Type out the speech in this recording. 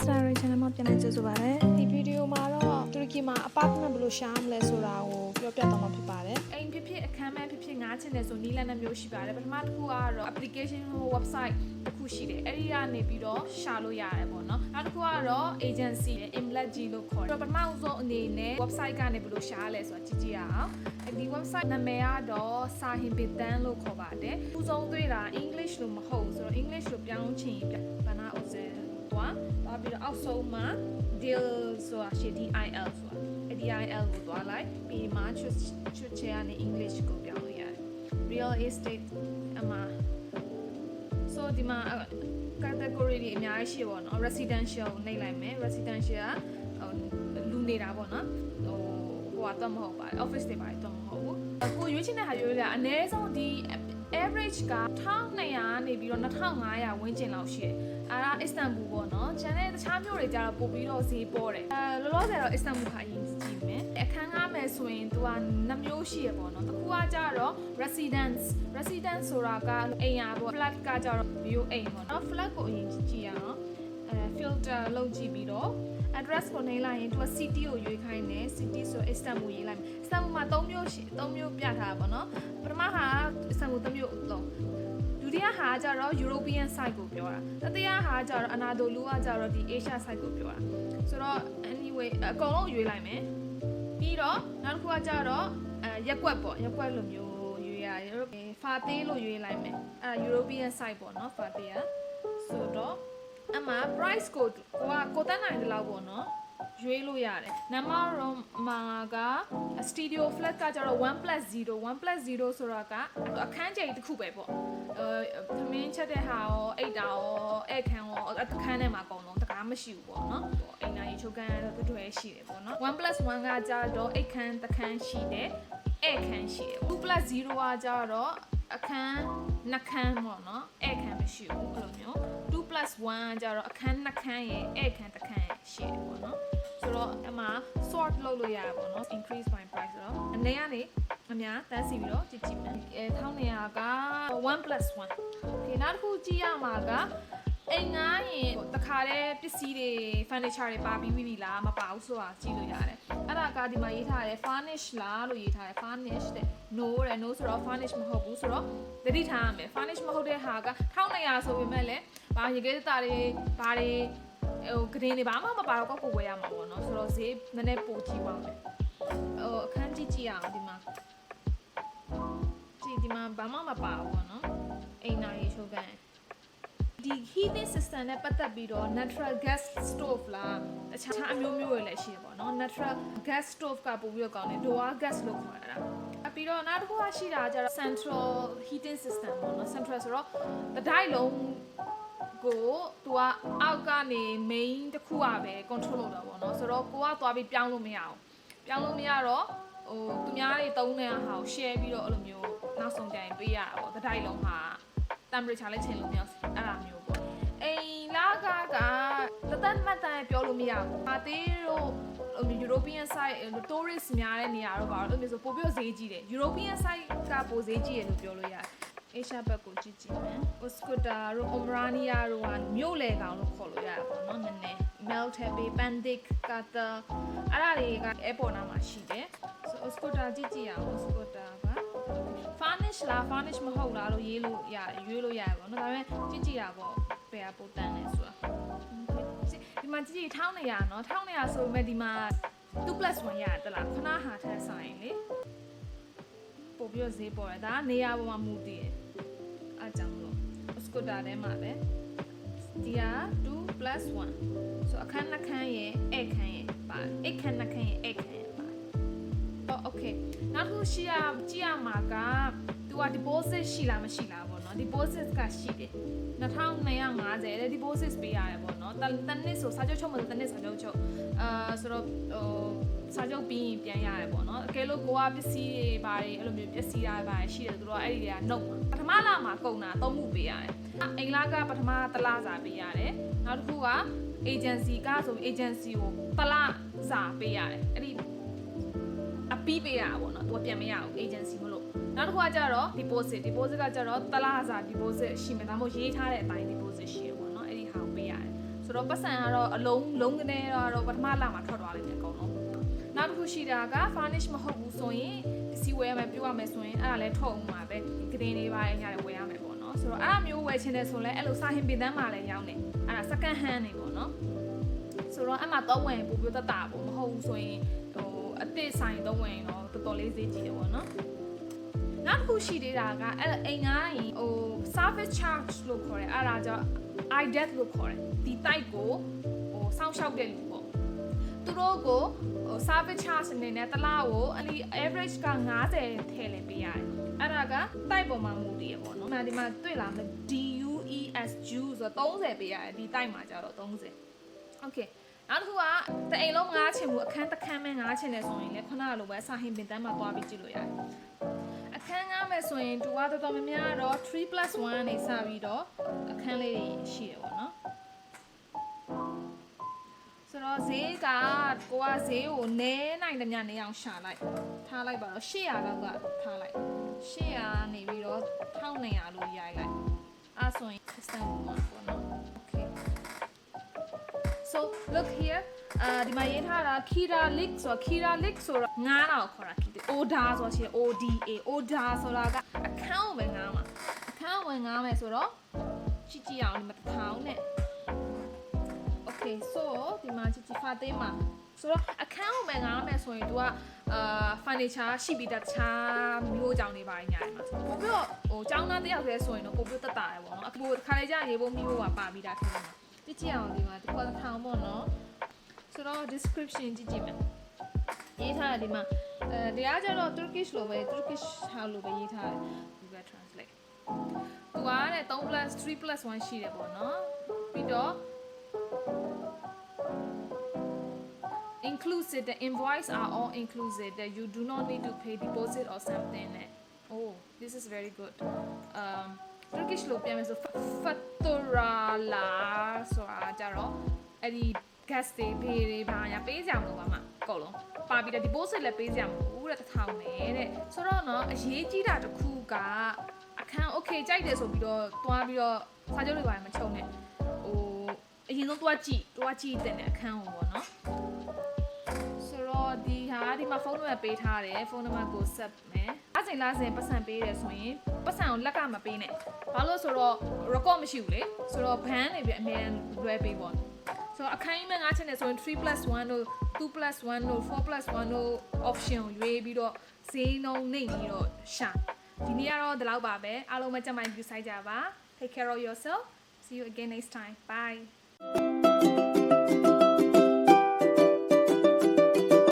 Story channel မှာပြန်လည်ကြိုဆိုပါရစေ။ ဒီဗီဒီယိုမှာတော့တူရကီမှာ apartment ဘယ်လိုရှာမလဲဆိုတာကိုပြောပြသွားမှာဖြစ်ပါတယ်။အိမ်ဖြစ်ဖြစ်အခန်းမဲ့ဖြစ်ဖြစ်ငားချင်တယ်ဆိုနီးလန်းနှမျိုးရှိပါတယ်။ပထမတစ်ခုကတော့ application website တစ်ခုရှိတယ်။အဲ့ဒီကနေပြီးတော့ရှာလို့ရတယ်ပေါ့နော်။နောက်တစ်ခုကတော့ agency Imletji လို့ခေါ်တယ်။ပထမဆုံးအနေနဲ့ website ကနေဘယ်လိုရှာလဲဆိုတာကြည့်ကြည့်ရအောင်။ဒီ website နာမည်ကတော့ Sahin Bitan လို့ခေါ်ပါတယ်။ဥဆုံးတွေ့တာ English လို့မဟုတ်ဆိုတော့ English လို့ပြောင်းချင်ဘာနာဥစဉ်သွားပြီးတော့အောက်ဆုံးမှာ deal ဆိုတာရှိ DIL ဆိုတာ DIL ကိုသွားလိုက်ပြီးမှချွတ်ချရနေ English ကိုပြောင်းလို့ရတယ် real estate အမှာ so ဒီမှာ category တွေအများကြီးရှိပါတော့ residential နှိပ်လိုက်မယ် residential လူနေတာပေါ့နော်ဟိုတော့မဟုတ်ပါဘူး office တွေပါတော့မဟုတ်ဘူးကိုရွေးချင်တဲ့ဟာရွေးရအနည်းဆုံးဒီ average က1200နေပြီးတော့2500ဝန်းကျင်လောက်ရှိတယ်အဲ့ဒါ Istanbul ပေါ့နော်ကျန်တဲ့တခြားမြို့တွေကျတော့ပို့ပြီးတော့ဈေးပေါ်တယ်လောလောဆယ်တော့ Istanbul ခါအရင်ကြည့်မယ်အခန်းကားမယ်ဆိုရင်သူက2မျိုးရှိရပေါ့နော်တစ်ခုကကျတော့ residence ဆိုတာကအိမ်ရပေါ့ flat ကကျတော့ view အိမ်ပေါ့နော် flat ကိုအရင်ကြည့်ရအောင်filter လုပ်ကြည့်ပြီးတော့ address ကိုနှိပ်လိုက်ရင်သူက city ကိုရွေးခိုင်းတယ် city ဆို Istanbul ရေးလိုက်မယ် Istanbul မှာ3မျိုးပြထားတာပေါ့နော်ပထမဟာ Istanbul 3မျိုးလုံးဒုတိယဟာကျတော့ European side ကိုပြောတာတတိယဟာကျတော့ Anadolu ကကျတော့ဒီ Asia side ကိုပြောတာဆိုတော့ anyway အကုန်လုံးရွေးလိုက်မယ်ပြီးတော့နောက်တစ်ခုကကျတော့ရက်ကွက်ပေါ့ရက်ကွက်လိုမျိုးရွေးရတယ် Fatih လို့ရွေးလိုက်မယ်အဲ European side ပေါ့နော် Fatih ဆိုတော့အမှ price ကိုတန်းနိုင်တယ်လို့ပေါ့နော်ရွေးလို့ရတယ်နံပါတ်တော့မှာက studio flat ကကျတော့ 1+0 ဆိုတာကအခန်းကျယ်တစ်ခုပဲပေါ့သမင်းချက်တဲ့ဟာရောအိတ်တာရောအဲ့ခန်းရောအခန်းထဲမှာအကုန်လုံးတကားမရှိဘူးပေါ့နော်အိမ်နာရီချုပ်ခန်းကတော့တွဲရှိတယ်ပေါ့နော်1+1 ကကျတော့အိတ်ခန်းတစ်ခန်းရှိတယ်အဲ့ခန်းရှိတယ်2+0 ကကျတော့အခန်းနှစ်ခန်းပေါ့နော်အဲ့ခန်းမရှိဘူးအဲ့လိုမျိုး2+1 ကျတော့အခန်းနှစ်ခန်းရဲ့အဲ့ခန်းတစ်ခန်းရဲ့ရှိတယ်ပေါ့နော်ဆိုတော့အမှ sort လုပ်လို့ရတယ်ပေါ့နော် increase by price ဆိုတော့အနေကနေအများတန်းစီပြီးတော့ကြည့်မယ်1200က 1+1 okay နောက်တစ်ခုကြည့်ရမှာကအိမ်ငားရင်တခါတည်းပစ္စည်းတွေ furniture တွေပါပြီးပြီလားမပါဘူးဆိုတာကြည့်လို့ရတယ်အဲ့ဒါကဒီမှာရေးထားတယ် furnish လားလို့ရေးထားတယ် furnish တဲ့ no တဲ့ no ဆိုတော့ furnish မဟုတ်ဘူးဆိုတော့သတိထားရမယ် furnish မဟုတ်တဲ့ဟာက1200ဆိုပေမဲ့လည်းဘာရေခဲသားတွေဘာတွေဂရင်းတွေဘာမှမပါတော့ကိုဝယ်ရမှာပေါ့နော်ဆိုတော့ဈေးနည်းနည်းပိုကြီးသွားမယ်အခန်းကြည့်ရအောင်ဒီမှာဒီမှာဘာမှမပါဘူးပေါ့နော်အိမ်နာရေးချိုးကန်ဒီ heating system နဲ့ပတ်သက်ပြီးတော့ natural gas stove လားတခြားအမျိုးမျိုးတွေလည်းရှိတယ်ပေါ့နော် natural gas stove ကပို့ပြီးတော့ကောင်းတယ် door gas လို့ခေါ်တာပြီးတော့နောက်တစ်ခုရှိတာကျတော့ central heating system ပေါ့နော် central ဆိုတော့တတိုင်းလုံးကိုသူကအောက်ကနေ main တစ်ခုอ่ะပဲ control လုပ်တာပေါ့နော်ဆိုတော့ကိုကသွားပြီးပြောင်းလို့မရအောင်ပြောင်းလို့မရတော့သူများတွေတုံးနေတဲ့ဟာကို share ပြီးတော့အဲ့လိုမျိုးနောက်ဆုံးကြရင်ပေးရတာပေါ့တတိုင်းလုံးဟာ temperature လည်းချိန်လို့မရအဲ့လိုမျိုးပေါ့အိမ်လာကတသက်မှတ်တမ်းပြောလို့မရဘူး။အသေးတို့ European side tourist များတဲ့နေရာတော့ပါတော့အဲ့လိုဆိုပို့ပြီးဈေးကြီးတယ် European side ကပိုဈေးကြီးတယ်လို့ပြောလို့ရတယ်Asia ဘက်ကိုကြည့်မယ်။ Oscuta တို့ Omrania တို့ကမြို့လေကောင်လို့ခေါ်လို့ရတာပေါ့နော်နည်းနည်း Maltepe Pendik Qatar အဲ့ဒါတွေက airport နားမှာရှိတယ်။ So Oscuta ကြည့်အောင် Oscuta က furnish လား furnish မဟုတ်လားလို့ရွေးလို့ရတယ်ပေါ့နော်ဒါပေမဲ့ကြည့်ရပေါ့ဘယ်ပိုတန်းလဲဆိုတာဒီမှာကြည့်1200နော်1200ဆိုပေမဲ့ဒီမှာ 2+1 ရတယ်တလားခဏဟာထက်ဆိုင်လေပို့ပြီးဈေးပေါ်တယ်ဒါကနေရာပေါ်မှာမူတည်တယ်အားကြောင့်မလို့ scooter ထဲမှာပဲဒီက 2+1 ဆိုအခန်းနှစ်ခန်းရဲ့အဲ့ခန်းရဲ့ပါအိတ်ခန်းနှစ်ခန်းရဲ့အဲ့ခန်းရဲ့ပါokay နောက်တစ်ခုကြည့်ရမှာကသူက deposit ရှိလားမရှိလားပေါ့နော် deposit ကရှိတယ်2250တဲ့ deposit ပေးရတယ်ပေါ့နော်တနစ်ဆိုစာချုပ်ချုပ်မလို့တနစ်စာချုပ်ချုပ်ဆိုတော့စာချုပ်ပြီးရင်ပြန်ရတယ်ပေါ့နော်အကယ်လို့ကိုကပစ္စည်းတွေဘာတွေအဲ့လိုမျိုးပစ္စည်းတွေဘာတွေရှိတယ်သူတို့ကအဲ့ဒီတွေကနှုတ်ပထမလမှာကုန်တာ3ခုပေးရတယ်အိမ်လာကပထမတစ်လစာပေးရတယ်နောက်တစ်ခုက agency ကဆို agency ကိုတစ်လစာပေးရတယ်အဲ့ဒီအပီးပေးရတာပေါ့နော်သူကပြန်မရဘူး agency မလို့နောက်တစ်ခုကကျတော့ deposit ကကျတော့တစ်လစာ deposit ရှိမယ်ဒါမှမဟုတ်ရေးထားတဲ့အတိုင်း deposit ရှိရပေါ့နော်အဲ့ဒီဟာကိုပေးရတယ် ဆိုတော့ပတ်စံကတော့အလုံးကနေတော့ပထမလာမှာထွက်သွားလိမ့်မယ်အကုန်လုံးနောက်တစ်ခုရှိတာက furnish မဟုတ်ဘူးဆိုရင်ပစ္စည်းဝယ်ရမယ်ပြုတ်ရမယ်ဆိုရင်အဲ့ဒါလည်းထုတ်အောင်ပါပဲဒီကတင်လေးပါရတယ်ဝယ်ရမယ်ပေါ့နော်ဆိုတော့အဲ့ဒါမျိုးဝယ်ချင်တယ်ဆိုလဲအဲ့လိုစာဟင်ပင်တန်းမှာလည်းရောင်းတယ်အဲ့ဒါ second hand နေပေါ့နော်ဆိုတော့အဲ့မှာတော့ဝင်ပို့ပြတတာပေါ့မဟုတ်ဘူးဆိုရင်ဟိုအစ်စ်ဆိုင်တော့ဝင်တော့တော်တော်လေးဈေးကြီးတယ်ပေါ့နော်နောက်တစ်ခုရှိသေးတာကအဲ့အိမ်ငားရင်ဟို service charge လို့ခေါ်တယ်အဲ့ဒါကြောင့် IDET လို့ခေါ်တယ်ဒီ type ကိုဟိုစောင့်ရှောက်တဲ့လူပေါ့သူတို့ကိုဟို service charge အနေနဲ့တစ်လားကိုအလီ average က90ထည့်လဲပေးရတယ်အဲ့ဒါက type ပေါ်မှာမူတည်ရပေါ့နော်ဒီမှာတွေ့လာမယ် DUES juice ဆိုတော့30ပေးရတယ်ဒီ type မှာကျတော့30 okay နောက်တစ်ခုကတအိမ်လုံးငားချင်ဘူးအခန်းတစ်ခန်းပဲငားချင်တယ်ဆိုရင်လည်းခုနကလိုပဲစာဟင်ပင်တန်းမှာသွားပြီးကြည့်လို့ရတယ်အခန်းငားမယ်ဆိုရင်သူကတော်တော်များများတော့3+1နေစပြီးတော့အခန်းလေးတွေရှိတယ်ပေါ့နော်ဆိုတော့ဈေးကကိုကဈေးကိုနည်းနိုင်တဲ့ညနေအောင်ရှာလိုက်ထားလိုက်ပါတော့800လောက်ကထားလိုက်800နေပြီးတော့1200လို့ရိုက်လိုက်အဲ့ဆိုရင်စတန်ဘူးမှာပေါ့နော် okay so look here ဒီမှာရေးထားတာ Kiralik ဆိုတော့ Kiralik ဆိုတော့ငားတာကိုခေါ်တာ Oda ဆိုတော့ရှိတယ် ODA Oda ဆိုတာကအခန်းကိုပဲငားမှာအခန်းကိုငားမယ်ဆိုတော့ကြည့်အောင်ဒီမှာတစ်ထောင်နဲ့ okay so ဒီမှာကြည့်ဖာသေးမှာဆိုတော့အခန်းကိုပဲငားမယ်ဆိုရင် तू ကfurniture ရှိပြီးတခြားမျိုးကြောင်တွေပါညာတယ်မှာပို့ပြီးတော့ဟိုကျောင်းသားတစ်ယောက်တည်းဆိုရင်တော့ပို့ပြီးတက်တာရယ်ပေါ့နော်အခုခါလေးကြာရေပုံမျိုးပါပါပြီးတာဖြစ်နေတာကြည့်အောင်ဒီမှာတစ်ခါထောင်ပေါ့နော်ဆိုတော့ description ကြည့်မယ်ရေးထားတယ်ဒီမှာတရားကြတော့ Turkish လိုပဲ Turkish ဟာလိုပဲရေးထားတယ် Google Translate သူကတဲ့3+3+1ရှိတယ်ပေါ့နော်ပြီးတော့ inclusive the invoice are all inclusive that you do not need to pay deposit or something oh this is very good Turkish လိုပြန်မယ်ဆို faturala ဆိုတာကြတော့အဲ့ဒီ gas တွေဘေးတွေဘာညာပေးကြအောင်လို့ပါမှာအကုန်လုံးပါပြီးတော့ deposit လည်းပေးကြအောင်လို့တဲ့1000နဲ့တဲ့ဆိုတော့เนาะအရေးကြီးတာတစ်ခုကအခန်း okay ကြိုက်တယ်ဆိုပြီးတော့တွားပြီးတော့စာချုပ်တွေပါမချုံနဲ့ဟိုအရင်ဆုံးတွားကြည့်တဲ့အခန်းကိုပေါ့နော်ဆိုတော့ဒီမှာဖုန်းနံပါတ်ပေးထားတယ်ဖုန်းနံပါတ်ကိုဆက်မယ်အချိန်လားစဉ်ပတ်စံပေးတယ်ဆိုရင်ပတ်စံကိုလက်ကမပေးနဲ့ဘာလို့ဆိုတော့ record မရှိဘူးလေဆိုတော့ ban နေပြီးအများလွဲပေးပေါ့ဆိုတော့အခန်းကြီးမဲ့ငါးချက်နေဆိုရင်3+1တို့2+1တို့4+1တို့ option ကိုရွေးပြီးတော့ဈေးနှုန်းနှိပ်ပြီးတော့ရှာဒီနေ့ကတော့ဒီလောက်ပါပဲအားလုံးပဲကြမ်းမှန် view ဆိုင်ကြပါ take care of yourself see you again next time bye